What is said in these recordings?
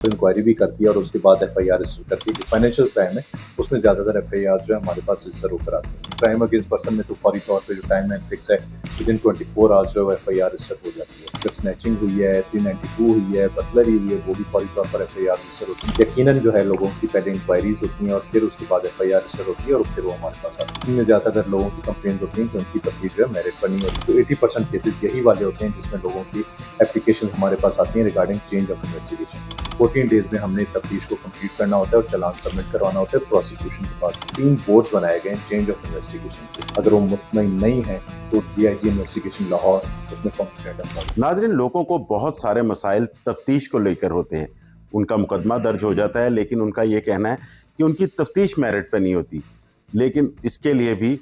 Inquiry भी करती है और उसके बाद एफआईआर रजिस्टर करती है। जो फाइनेंशियल क्राइम है उसमें ज़्यादातर एफआईआर जो है हमारे पास रजिस्टर होकर आती है। क्राइम अगेंस्ट पर्सन में तो फौरी तौर पे जो टाइम लाइन फिक्स है, विदिन 24 आवर्स जो है एफआईआर रजिस्टर हो जाती है। अगर स्नैचिंग हुई है, 392 हुई है, बर्गलरी हुई है, वो भी फौरी तौर पर एफआईआर रजिस्टर होती है। यकीनन जो है लोगों की पहले इंक्वायरीज होती हैं और फिर उसके बाद एफआईआर रजिस्टर होती है और फिर वो हमारे पास आती है। इनमें ज़्यादातर लोगों की कंप्लेंट होती है कि उनकी तफ्तीश जो है मेरिट पर नहीं होती। तो 80% केसेज यही वाले होते हैं जिसमें लोगों की एप्लीकेशन हमारे पास आती हैं regarding change of investigation. 14 days में हमने तफ्तीश को कंप्लीट करना होता है और चालान सबमिट करवाना होता है प्रोसिक्यूशन के पास। 3 बोर्ड्स बनाए गए हैं चेंज ऑफ इन्वेस्टिगेशन के। अगर वो मुतमईन नहीं है तो डीआईजी इन्वेस्टिगेशन लाहौर उसमें कॉम्पिटेंट है। नाज़रीन, लोगों को बहुत सारे मसाइल तफ्तीश को लेकर होते हैं। उनका मुकदमा दर्ज हो जाता है, लेकिन उनका ये कहना है कि उनकी तफ्तीश मेरिट पे नहीं होती। लेकिन इसके लिए भी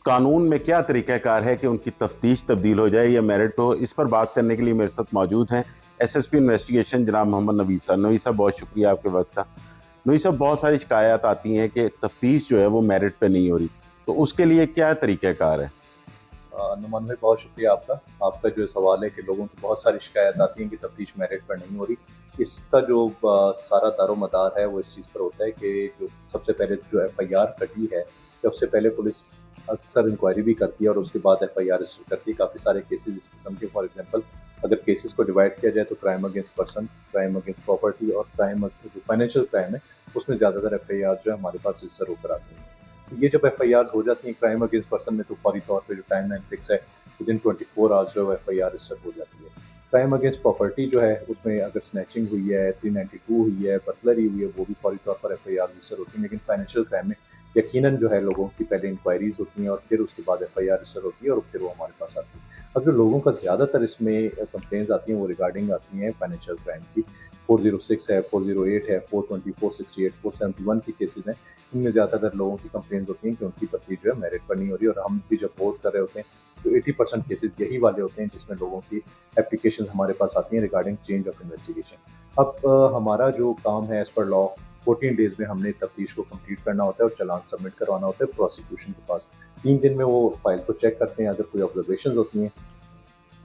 कानून में क्या तरीक़ाकार है कि उनकी तफ्तीश तब्दील हो जाए या मेरिट हो। इस पर बात करने के लिए मेरे साथ मौजूद हैं एसएसपी इन्वेस्टिगेशन जनाब मोहम्मद नवीद साहब। नवीद साहब, बहुत शुक्रिया आपके वक्त का। नवीद साहब, बहुत सारी शिकायत आती हैं कि तफ्तीश जो है वो मेरिट पे नहीं हो रही, तो उसके लिए क्या तरीक़ाकार है? नुमान भाई, बहुत शुक्रिया आपका। आपका जो सवाल है कि लोगों की बहुत सारी शिकायत आती हैं कि तफ्तीश मेरिट पर नहीं हो रही। इसका जो सारा दारोमदार है वो इस चीज़ पर होता है कि जो सबसे पहले जो एफआईआर कटी है, सबसे पहले पुलिस अक्सर इंक्वायरी भी करती है और उसके बाद एफआईआर रजिस्टर करती है। काफ़ी सारे केसेस इस किस्म के, फॉर एग्जांपल अगर केसेस को डिवाइड किया जाए तो crime against person, crime against property और क्राइम जो फाइनेंशियल क्राइम है उसमें ज़्यादातर एफआईआर जो है हमारे पास रजिस्टर होकर आती है। ये जब एफआईआर हो जाती है क्राइम अगेंस्ट पर्सन में तो फौरी तौर पे जो टाइम लाइन फिक्स है, विदिन 24 आवर्स जो है एफआईआर रजिस्टर हो जाती है। क्राइम अगेंस्ट प्रॉपर्टी जो है उसमें अगर स्नैचिंग हुई है, 392 हुई है, बर्गलरी हुई है, वो भी फौरी तौर पर एफआईआर रजिस्टर होती है। लेकिन फाइनेंशियल क्राइम में यकीनन जो है लोगों की पहले इंक्वायरीज होती हैं और फिर उसके बाद एफआईआर रजिस्टर होती है और फिर वो हमारे पास आती है। अब जो लोगों का ज़्यादातर इसमें कंप्लेंट्स आती हैं वो रिगार्डिंग आती हैं फाइनेंशियल क्राइम की। 406 है, 408 है, 420, 468, 471 की केसेस हैं। इनमें ज़्यादातर लोगों की कंप्लेंट होती हैं कि उनकी तफ्तीश जो है मेरिट पर नहीं हो रही और हम भी जब वोट कर रहे होते हैं तो 80% केसेस यही वाले होते हैं जिसमें लोगों की एप्लीकेशन हमारे पास आती हैं रिगार्डिंग चेंज ऑफ इन्वेस्टिगेशन। अब हमारा जो काम है एज पर लॉ 14 डेज में हमने तफ्तीश को कंप्लीट करना होता है और चालान सबमिट करवाना होता है प्रोसिक्यूशन के पास। 3 दिन में वो फाइल को चेक करते हैं। अगर कोई ऑब्जर्वेशन होती हैं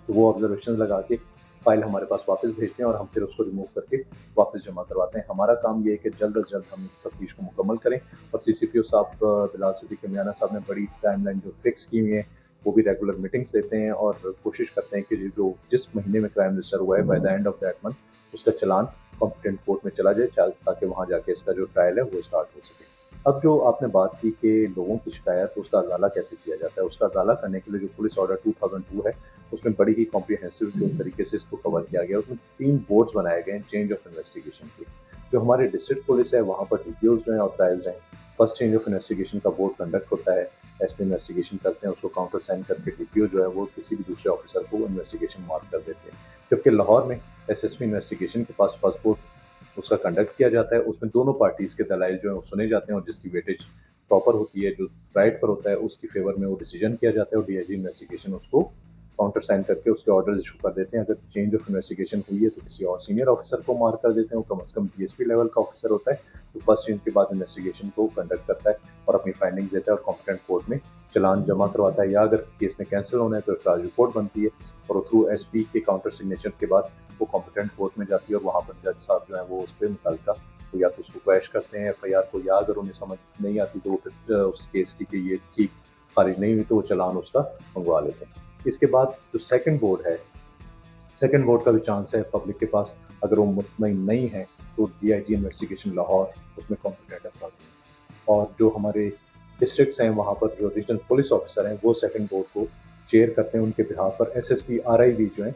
तो वो ऑब्जर्वेशन लगा के फाइल हमारे पास वापस भेजते हैं और हम फिर उसको रिमूव करके वापस जमा करवाते हैं। हमारा काम ये है कि जल्द अज जल्द हम इस तफ्तीश को मुकम्मल करें और सीसीपीओ साहब बिलाल सिद्दीकी मियाना साहब ने बड़ी टाइमलाइन जो फिक्स की हुई है वो भी रेगुलर मीटिंग्स देते हैं और कोशिश करते हैं कि जो जिस महीने में क्राइम रजिस्टर हुआ है by the end of that month उसका चलान कॉम्पिटेंट कोर्ट में चला जाए ताकि वहाँ जाके इसका जो ट्रायल है वो स्टार्ट हो सके। अब जो आपने बात की कि लोगों की शिकायत तो उसका अजाला कैसे किया जाता है, उसका अजाला करने के लिए जो पुलिस ऑर्डर 2002 है उसमें बड़ी ही कॉम्प्रिहेंसिव जो तरीके से इसको कवर किया गया। उसमें 3 बोर्ड्स बनाए गए हैं चेंज ऑफ इन्वेस्टिगेशन के। जो हमारे डिस्ट्रिक्ट पुलिस है वहाँ पर डीपीओज जो हैं ऑथराइज्ड हैं। फर्स्ट चेंज ऑफ इन्वेस्टिगेशन का बोर्ड कंडक्ट होता है, एसपी इन्वेस्टिगेशन करते हैं, उसको काउंटर साइन करके डीपीओ जो है वो किसी भी दूसरे ऑफिसर को इन्वेस्टिगेशन मार्क कर देते हैं। जबकि लाहौर में एसएसपी इन्वेस्टिगेशन के पास फर्स्ट बोर्ड उसका कंडक्ट किया जाता है। उसमें दोनों पार्टीज के दलाइल जो है वो सुने जाते हैं और जिसकी वेटेज प्रॉपर होती है, जो राइट पर होता है, उसकी फेवर में वो डिसीजन किया जाता है और डीआईजी इन्वेस्टिगेशन उसको काउंटर साइन करके उसके ऑर्डर इशू कर देते हैं। अगर चेंज ऑफ इन्वेस्टिगेशन हुई है तो किसी और सीनियर ऑफिसर को मार्क कर देते हैं, वो कम से कम डीएसपी लेवल का ऑफिसर होता है, तो फर्स्ट चेंज के बाद इन्वेस्टिगेशन को कंडक्ट करता है और अपनी फाइंडिंग्स देता है और कॉम्पिटेंट कोर्ट में चलान जमा करवाता है। या अगर केस में कैंसिल होना है तो एफआईआर रिपोर्ट बनती है और थ्रू एसपी के काउंटर सिग्नेचर के बाद वो कॉम्पिटेंट कोर्ट में जाती है और वहाँ पर जज साहब जो है वो उस पर मुतल्लिका तो या तो उसको क्वैश करते हैं एफआईआर को, या अगर उन्हें समझ नहीं आती तो वो फिर उस केस की कि ये ठीक खारिज नहीं हुई तो वो चलान उसका मंगवा लेते हैं। इसके बाद जो सेकंड बोर्ड है, सेकंड बोर्ड का भी चांस है पब्लिक के पास। अगर वो मुतमईन नहीं है तो डीआईजी इन्वेस्टिगेशन लाहौर उसमें कॉम्पिटेंट अथॉरिटी है। और जो हमारे डिस्ट्रिक्ट्स हैं वहाँ पर जो रीजनल पुलिस ऑफिसर हैं वो सेकंड बोर्ड को चेयर करते हैं। उनके बिहाफ पर एसएसपी आरआईबी जो हैं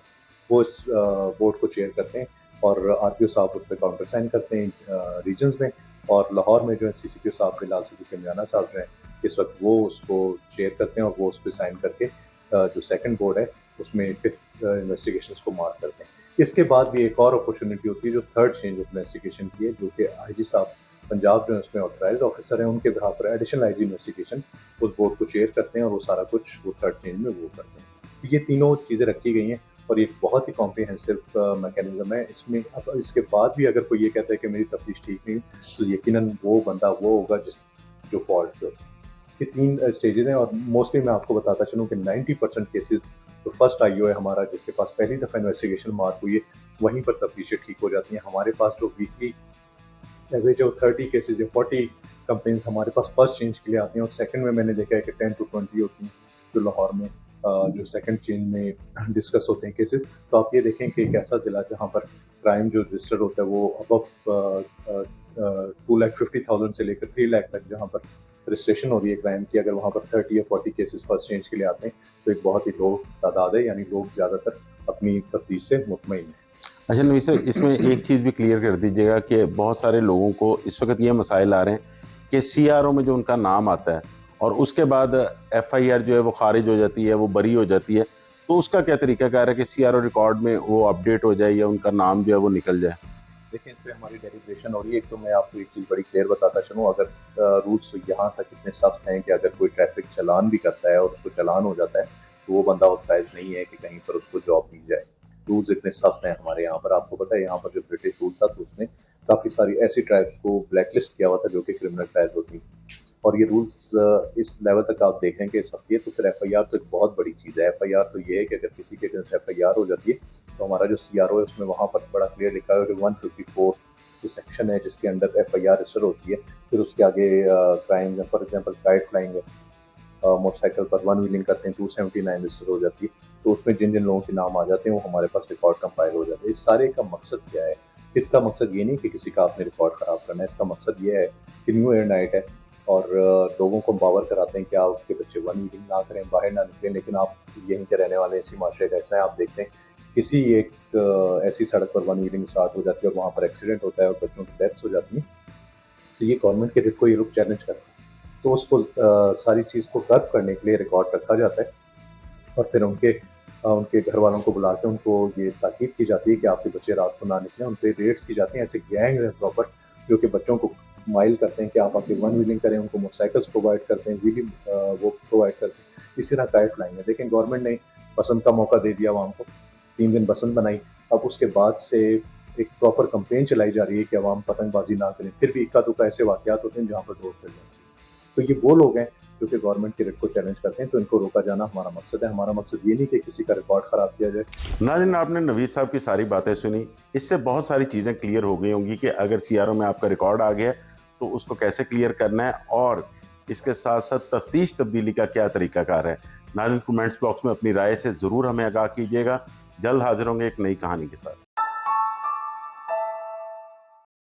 वो इस बोर्ड को चेयर करते हैं और आरपीओ साहब उस पर काउंटर साइन करते हैं रीजन्स में। और लाहौर में जो है सीसीपीओ साहब बिलाल सिद्दीकी मियाना साहब जो हैं इस वक्त वो उसको चेयर करते हैं और वो उस पर साइन करके जो सेकंड बोर्ड है उसमें फिर इन्वेस्टिगेशंस को मार्क करते हैं। इसके बाद भी एक और अपॉर्चुनिटी होती है जो थर्ड चेंज ऑफ इन्वेस्टिगेशन की है, जो कि आईजी साहब पंजाब जो है उसमें ऑथराइज्ड ऑफिसर हैं, उनके बिहाफ पर एडिशनल आईजी इन्वेस्टिगेशन उस बोर्ड को चेयर करते हैं और वो सारा कुछ वो थर्ड चेंज में वो करते हैं। तो ये तीनों चीज़ें रखी गई हैं और ये एक बहुत ही कॉम्प्रिहेंसिव मैकेनिज्म है। इसमें अब इसके बाद भी अगर कोई ये कहता है कि मेरी तफ्तीश ठीक नहीं तो यकीनन वो बंदा वो होगा जिस जो फॉल्ट पे। ये 3 स्टेजेस हैं और मोस्टली मैं आपको बताता चलूँ कि 90% केसेस तो फर्स्ट IOA हमारा जिसके पास पहली दफ़ा इन्वेस्टिगेशन मार्क हुई है, वहीं पर तफ्तीशें ठीक हो जाती हैं। हमारे पास जो वीकली एवरेज ऑफ 30 केसेज़ या 40 कंप्लेंट्स हमारे पास फर्स्ट चेंज के लिए आती हैं, और सेकंड में मैंने देखा है कि 10 टू 20 होती हैं, जो लाहौर में जो सेकंड चेंज में डिस्कस होते हैं केसेस। तो आप ये देखें कि एक ऐसा ज़िला जहाँ पर क्राइम जो रजिस्टर होता है वो अबव 2,50,000 से लेकर 3 लाख तक जहाँ पर रजिस्ट्रेशन हो रही है क्राइम की, अगर वहाँ पर 30 या 40 केसेस फर्स्ट चेंज के लिए आते हैं तो एक बहुत ही लो तादाद है, यानी लोग ज़्यादातर अपनी तफ्तीश से मुतमईन हैं। अच्छा नवीद सर, इसमें एक चीज़ भी क्लियर कर दीजिएगा कि बहुत सारे लोगों को इस वक्त ये मसाइल आ रहे हैं कि CRO में जो उनका नाम आता है और उसके बाद FIR जो है वो खारिज हो जाती है, वो बरी हो जाती है, तो उसका क्या तरीकाकार है कि CRO रिकॉर्ड में वो अपडेट हो जाए या उनका नाम जो है वो निकल जाए? देखिए, इस पे हमारी डेलिब्रेशन हो रही है। एक तो मैं आपको एक चीज़ बड़ी क्लियर बताता चलूँ, अगर रूल्स यहाँ तक इतने सख्त हैं कि अगर कोई ट्रैफिक चालान भी करता है और उसको चालान हो जाता है, तो वो बंदा ऑथराइज़ नहीं है कि कहीं पर उसको जॉब मिल जाए। रूल्स इतने सख्त हैं हमारे यहाँ पर। आपको पता है यहाँ पर जो ब्रिटिश रूल था तो उसने काफ़ी सारी ऐसी ट्राइब्स को ब्लैकलिस्ट किया हुआ था जो कि क्रिमिनल ट्राइब्स होती हैं। और ये रूल्स इस लेवल तक आप देखें कि सख्ती है, तो फिर FIR तो एक बहुत बड़ी चीज़ है। FIR तो ये है कि अगर किसी के अगेंस्ट FIR हो जाती है तो हमारा जो CRO है उसमें वहाँ पर बड़ा क्लियर लिखा है कि 154 जो सेक्शन है जिसके अंडर FIR रजिस्टर होती है। फिर उसके आगे crime for example kite flying है, मोटरसाइकिल पर वन व्हीलिंग करते हैं 279 रजिस्टर हो जाती है। तो उसमें जिन जिन लोगों के नाम आ जाते हैं वो हमारे पास रिकॉर्ड कंपाइल हो जाते हैं। इस सारे का मकसद क्या है? इसका मकसद ये नहीं कि किसी का आपने रिकॉर्ड ख़राब करना है। इसका मकसद ये है कि न्यू ईयर नाइट है और लोगों को एम्पावर कराते हैं कि आप उसके बच्चे वन व्हीलिंग ना करें, बाहर ना निकलें। लेकिन आप यहीं के रहने वाले इसी माशरे का हिस्सा हैं। आप देखते हैं किसी एक ऐसी सड़क पर वन व्हीलिंग स्टार्ट हो जाती है और वहाँ पर एक्सीडेंट होता है और बच्चों की डेथ्स हो जाती हैं, तो ये गवर्नमेंट के रिट को ये लोग चैलेंज करते हैं। तो उसको सारी चीज़ को कर्ब करने के लिए रिकॉर्ड रखा जाता है और फिर उनके घर वालों को बुला के उनको ये ताकीद की जाती है कि आपके बच्चे रात को ना निकलें। उन पे रेड्स की जाती हैं। ऐसे गैंग है प्रॉपर जो कि बच्चों को माइल करते हैं कि आप आके वन व्हीलिंग करें, उनको मोटरसाइकिल्स प्रोवाइड करते हैं, व्हीलिंग वो प्रोवाइड करते हैं। इसी तरह काइट फ्लाइंग है। देखें, गवर्नमेंट ने बसंत का मौका दे दिया आवाम को, 3 दिन बसंत बनाई। अब उसके बाद से एक प्रॉपर कंपेन चलाई जा रही है कि अवाम पतंगबाजी ना करें। फिर भी इक्का दुक्का ऐसे वाक़यात होते हैं जहाँ पर डोर फिर जाती है। तो ये वो लोग हैं जो कि गवर्नमेंट के रिट को चैलेंज करते हैं, तो इनको रोका जाना हमारा मकसद है। हमारा मकसद ये नहीं कि किसी का रिकॉर्ड ख़राब किया जाए। नाज़रीन, आपने नवीद साहब की सारी बातें सुनी, इससे बहुत सारी चीज़ें क्लियर हो गई होंगी कि अगर CRO में आपका रिकॉर्ड आ गया है तो उसको कैसे क्लियर करना है और इसके साथ साथ तफ्तीश तब्दीली का क्या तरीकाकार है। नाज़रीन, कमेंट्स बॉक्स में अपनी राय से ज़रूर हमें आगाह कीजिएगा। जल्द हाजिर होंगे एक नई कहानी के साथ।